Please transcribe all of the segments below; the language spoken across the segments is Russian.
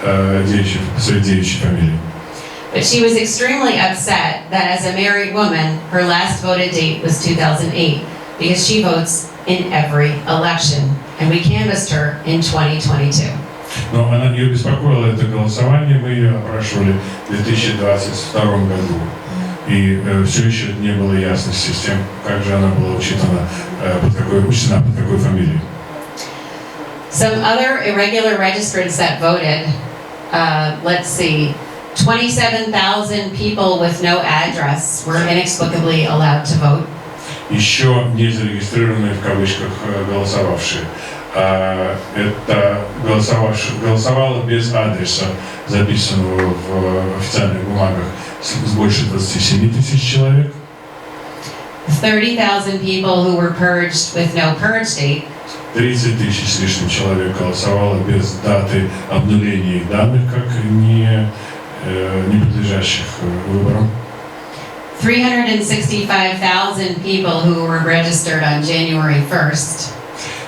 своей девичьей фамилии. But she was extremely upset that as a married woman, her last voted date was 2008 because she votes in every election, and we canvassed her in 2022. Но ее беспокоило это голосование, мы ее опрашивали в 2022 году. И все еще не было ясности с тем, как же она была учтена под какой фамилией. Some other irregular registrants that voted, let's see, 27,000 people with no address were inexplicably allowed to vote. Еще не зарегистрированные в кавычках голосовавшие. Это голосовало без адреса, записанного в официальных бумагах, с больше 27 тысяч человек. 30,000 people who were purged with no purge date. 30 тысяч с лишним человек голосовало без даты обнуления их данных, как не подлежащих выборам. 365,000 people who were registered on January 1st.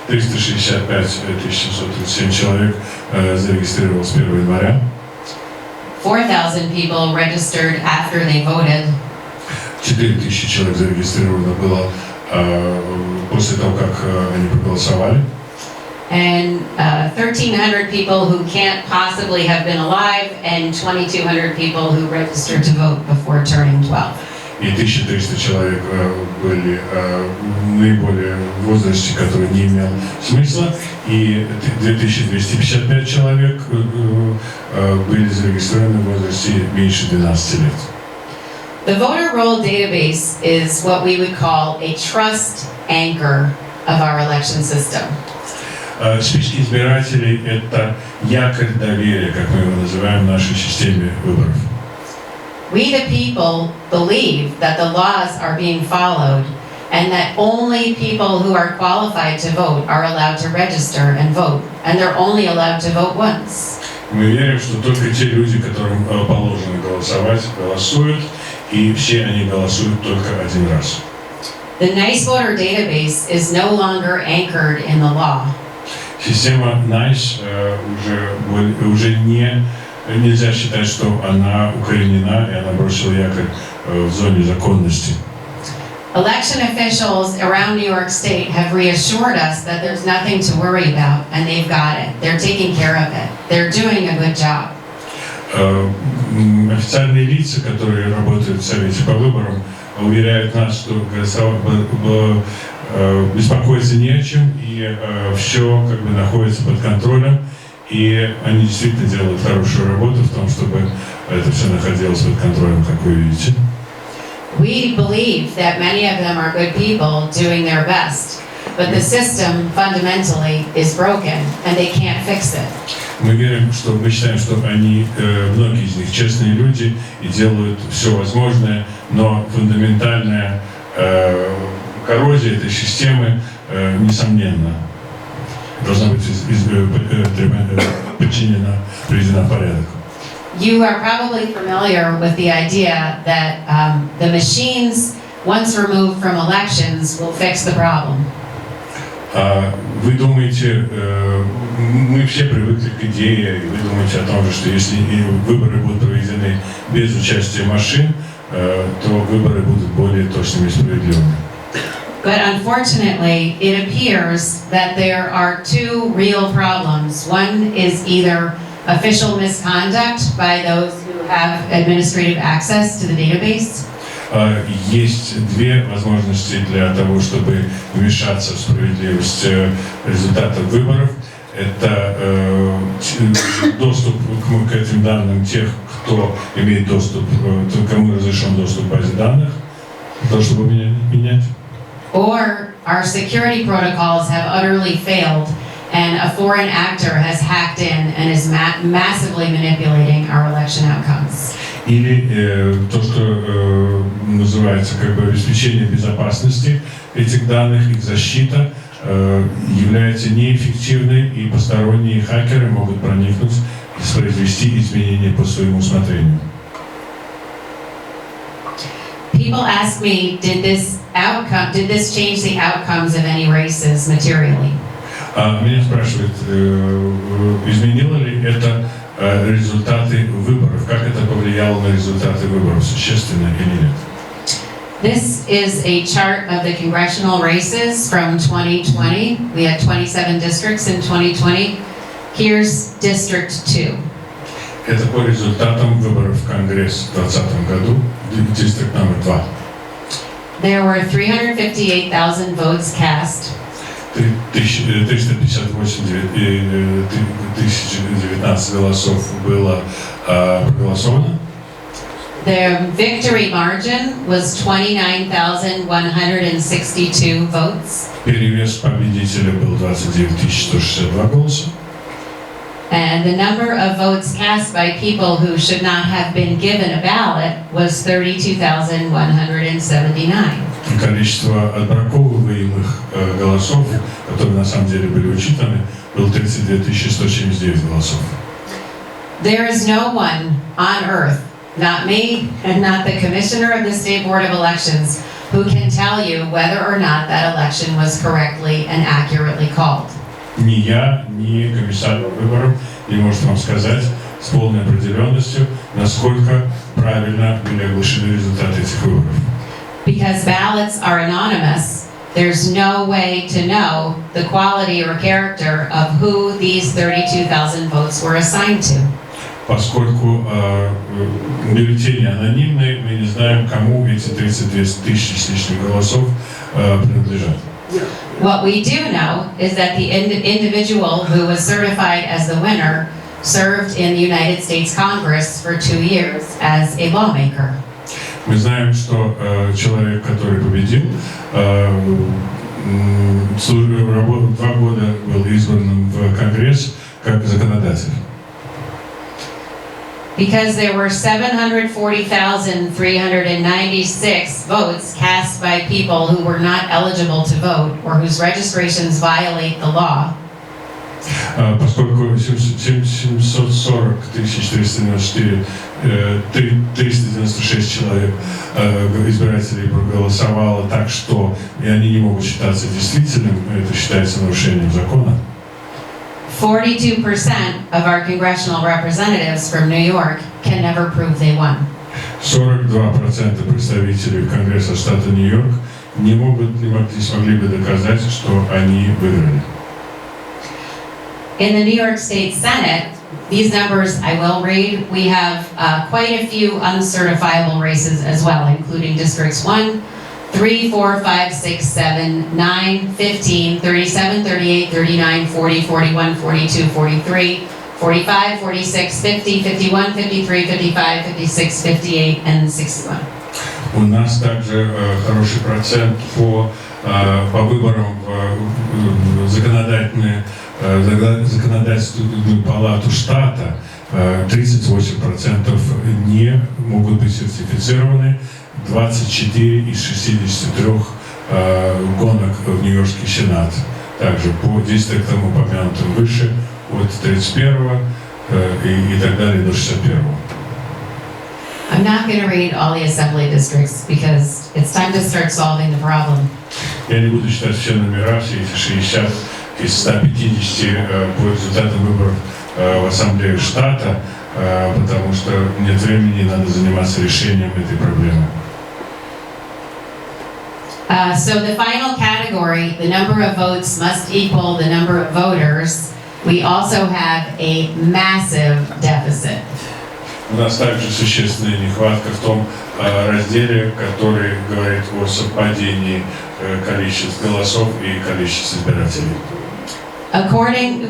365 737 человек зарегистрировалось 1 января. 4,000 people registered after they voted. 4000 человек зарегистрировано было после того, как они проголосовали. And 1,300 people who can't possibly have been alive, and 2,200 people who registered to vote before turning 12. И 1300 человек были наиболее в возрасте, который не имел смысла, и 2255 человек были зарегистрированы в возрасте меньше 12 лет. The voter roll database is what we would call a trust anchor of our election system. Списки избирателей – это якорь доверия, как мы его называем в нашей системе выборов. We the people believe that the laws are being followed and that only people who are qualified to vote are allowed to register and vote, and they're only allowed to vote once. Мы верим, что только те люди, которым положено голосовать, голосуют, и все они голосуют только один раз. The NICE voter database is no longer anchored in the law. Система NICE уже нельзя считать, что она укоренена и она бросила якорь в зоне законности. Election officials around New York State have reassured us that there's nothing to worry about, and they've got it. They're taking care of it. They're doing a good job. Официальные лица, которые работают в Совете по выборам, уверяют нас, что беспокоиться не о чем, и все находится под контролем, и они действительно делают хорошую работу в том, чтобы это все находилось под контролем, как вы видите. We believe that many of them are good people doing their best, but the system fundamentally is broken, and they can't fix it. Мы считаем, что многие из них честные люди и делают все возможное, но фундаментальная коррозия этой системы, несомненно, должна быть приведена в порядок. You are probably familiar with the idea that the machines, once removed from elections, will fix the problem. Вы думаете, мы все привыкли к идее, и вы думаете о том, что если выборы будут проведены без участия машин, то выборы будут более точными и справедливыми. But unfortunately, it appears that there are two real problems. One is either official misconduct by those who have administrative access to the database. Есть две возможности для того, чтобы вмешаться в справедливость результатов выборов. Это доступ к этим данным тех, кто имеет доступ, кому разрешен доступ к базе данных, для того, чтобы менять. Or our security protocols have utterly failed, and a foreign actor has hacked in and is massively manipulating our election outcomes. Или то, что называется обеспечение безопасности этих данных, их защита является неэффективной, и посторонние хакеры могут проникнуть и произвести изменения по своему усмотрению. People ask me, did this change the outcomes of any races materially? Меня спрашивают, изменило ли это результаты выборов. Как это повлияло на результаты выборов, существенно или нет? This is a chart of the congressional races from 2020. We had 27 districts in 2020. Here's District 2. Это по результатам выборов в Конгресс в 2020 году, дистрикт номер 2. There were 358,000 votes cast. 358 019 голосов было проголосовано. The victory margin was 29,162 votes. Перевес победителя был 29 162 голоса. And the number of votes cast by people who should not have been given a ballot was 32,179. Количество отбраковываемых голосов, которые на самом деле были учитаны, было 32 179 голосов. There is no one on earth, not me and not the commissioner of the State Board of Elections, who can tell you whether or not that election was correctly and accurately called. Ни я, ни комиссар выборов не может вам сказать с полной определенностью, насколько правильно были оглашены результаты этих выборов. Because ballots are anonymous, there's no way to know the quality or character of who these 32,000 votes were assigned to. Поскольку бюллетени анонимные, мы не знаем, кому эти 32 тысячи с лишним голосов принадлежат. What we do know is that the individual who was certified as the winner served in the United States Congress for 2 years as a lawmaker. Мы знаем, что человек, который победил, 2 года был избран в Конгресс как законодатель. Because there were 740,396 votes cast by people who were not eligible to vote or whose registrations violate the law. Поскольку 740 396 человек избирателей проголосовало так, что и они не могут считаться действительным, это считается нарушением закона. 42% of our congressional representatives from New York can never prove they won. 42% представителей Конгресса штата Нью-Йорк не смогли бы доказать, что они выиграли. In the New York State Senate, these numbers I will read. We have quite a few uncertifiable races as well, including districts 1, 3, 4, 5, 6, 7, 9, 15, 37, 38, 39, 40, 41, 42, 43, 45, 46, 50, 51, 53, 55, 56, 58, and 61. У нас также хороший процент по выборам в законодательную палату штата. 38% не могут быть сертифицированы. 24 из 63 гонок в Нью-Йоркский Сенат. Также по дистриктам, упомянутым выше, от 31 и так далее до 61. I'm not going to read all the assembly districts because it's time to start solving the problem. Я не буду читать все номера, все эти 60 из 150 по результатам выборов в Ассамблею штата, потому что нет времени, надо заниматься решением этой проблемы. So the final category, the number of votes must equal the number of voters. We also have a massive deficit. У нас также существенная нехватка в том разделе, который говорит о совпадении количества голосов и количества избирателей. According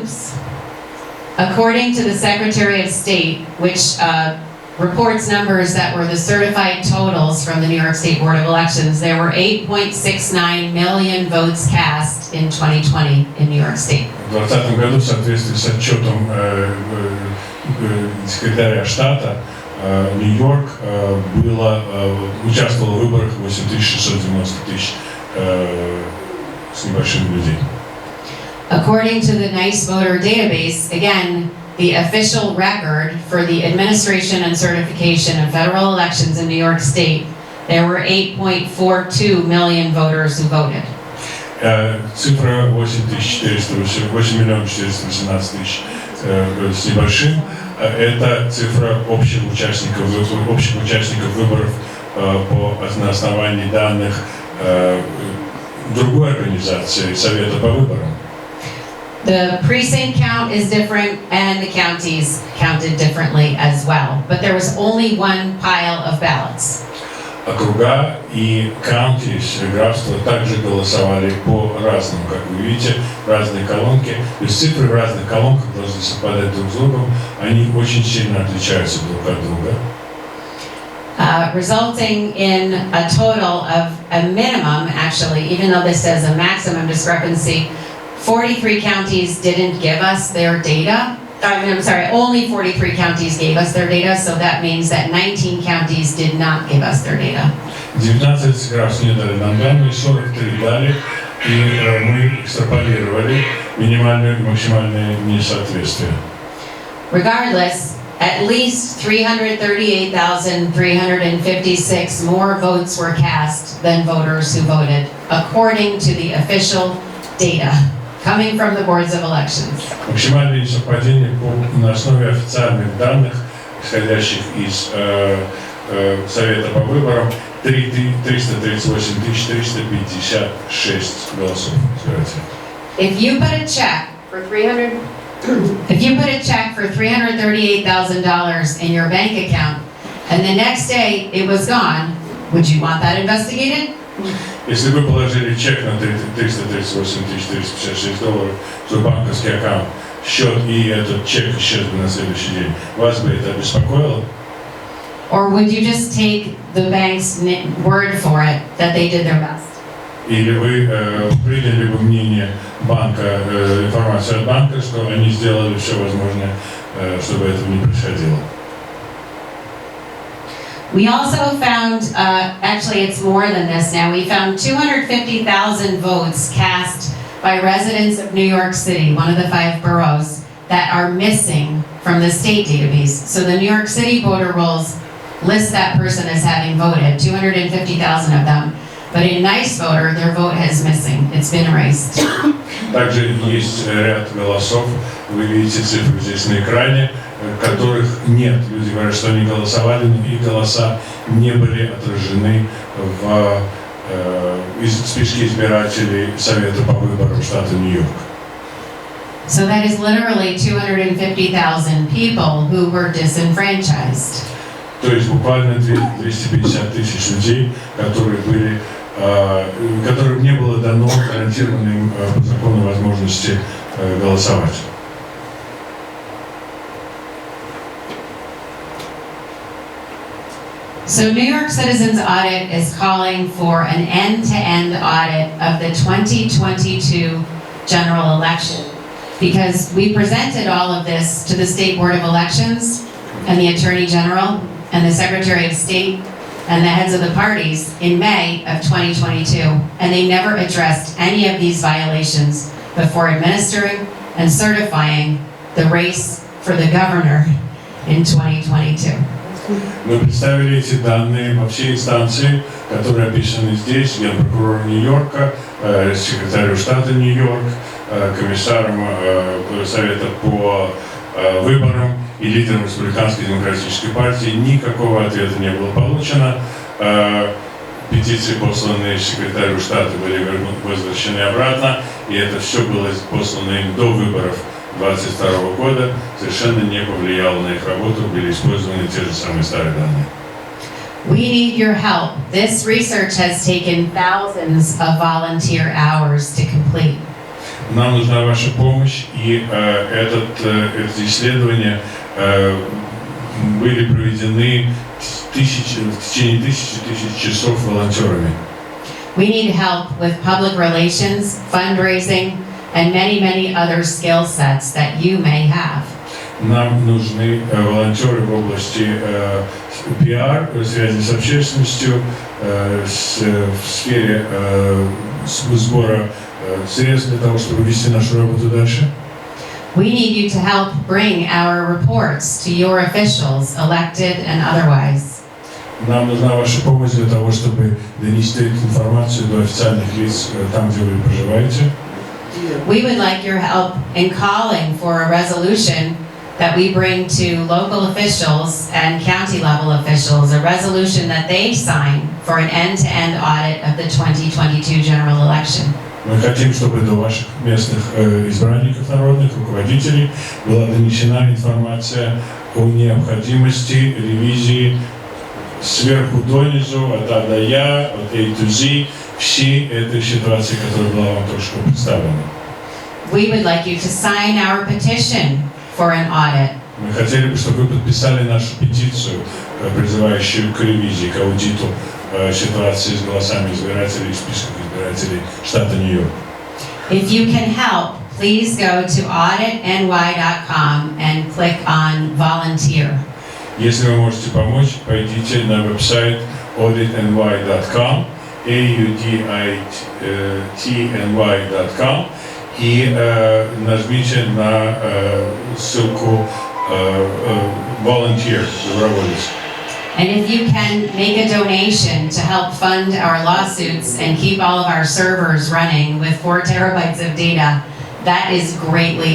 to the Secretary of State, which reports numbers that were the certified totals from the New York State Board of Elections, there were 8.69 million votes cast in 2020 in New York State. В 2020 году, в соответствии с отчетом секретаря штата, Нью-Йорк участвовало в выборах 8690 тысяч с небольшим людей. According to the NICE voter database, again, the official record for the administration and certification of federal elections in New York State, there were 8.42 million voters who voted. Цифра 8 418 тысяч с небольшим Это цифра общих участников выборов на основании данных другой организации Совета по выборам. The precinct count is different and the counties counted differently as well. But there was only one pile of ballots. Округа и counties, графства, также голосовали по-разному, как вы видите, разные колонки. То есть цифры в разных колонках должны совпадать друг с другом, они очень сильно отличаются друг от друга. Resulting in a total of a minimum, actually, even though this says a maximum discrepancy, 43 counties didn't give us their data. I'm sorry, only 43 counties gave us their data, so that means that 19 counties did not give us their data. 19 графств не дали нам данные, 43 дали, и мы экстраполировали минимальное и максимальное несоответствие. Regardless, at least 338,356 more votes were cast than voters who voted, according to the official data coming from the boards of elections. Максимальное несовпадение на основе официальных данных, исходящих из Совета по выборам, 338 356 голосов избирателей. If you put a check for $338,000 in your bank account, and the next day it was gone, would you want that investigated? Если вы положили чек на 338 356 долларов в свой банковский аккаунт, счет, и этот чек исчез бы на следующий день, вас бы это обеспокоило? Or would you just take the bank's word for it that they did their best? Или вы приняли бы мнение банка, информацию от банка, что они сделали все возможное, чтобы этого не происходило? We also found, actually it's more than this now, we found 250,000 votes cast by residents of New York City, one of the 5 boroughs, that are missing from the state database. So the New York City voter rolls list that person as having voted, 250,000 of them. But in Nice Voter, their vote is missing. It's been erased. Также есть ряд голосов, вы видите цифры здесь на экране, которых нет. Люди говорят, что они голосовали, но их голоса не были отражены в списке избирателей Совета по выборам штата Нью-Йорк. So that is literally 250,000 people who were disenfranchised. То есть буквально 250 тысяч людей, которым не было дано гарантированной по закону возможности голосовать. So New York Citizens Audit is calling for an end-to-end audit of the 2022 general election because we presented all of this to the State Board of Elections and the Attorney General and the Secretary of State and the heads of the parties in May of 2022, and they never addressed any of these violations before administering and certifying the race for the governor in 2022. Мы представили эти данные во все инстанции, которые описаны здесь, генпрокурору Нью-Йорка, секретарю штата Нью-Йорк, комиссарам Совета по выборам и лидерам Республиканской демократической партии. Никакого ответа не было получено. Петиции, посланные секретарю штата, были возвращены обратно, и это все было послано им до выборов 2022 года, совершенно не повлияло на их работу, были использованы те же самые старые данные. We need your help. This research has taken thousands of volunteer hours to complete. Нам нужна ваша помощь, и эти исследования были проведены в течение тысяч часов волонтерами. We need help with public relations, fundraising, and many, many other skill sets that you may have. Нам нужны волонтеры в области пиар, связи с общественностью, в сфере сбора средств для того, чтобы вести нашу работу дальше. We need you to help bring our reports to your officials, elected and otherwise. Нам нужна ваша помощь для того, чтобы донести эту информацию до официальных лиц там, где вы проживаете. We would like your help in calling for a resolution that we bring to local officials and county level officials, a resolution that they sign for an end-to-end audit of the 2022 general election. Мы хотим, чтобы до ваших местных избранников народных, руководителей была донесена информация о необходимости ревизии сверху донизу, от А до Я, от A to Z, всей этой ситуации, которая была вам только что представлена. We would like you to sign our petition for an audit. Мы хотели бы, чтобы вы подписали нашу петицию, призывающую к ревизии, к аудиту ситуации с голосами избирателей в списках избирателей штата Нью-Йорк. If you can help, please go to auditny.com and click on volunteer. Если вы можете помочь, пойдите на веб-сайт auditny.com, auditny.com и нажмите на ссылку volunteer, доброволец. And if you can make a donation to help fund our lawsuits and keep all of our servers running with 4 terabytes of data, that is greatly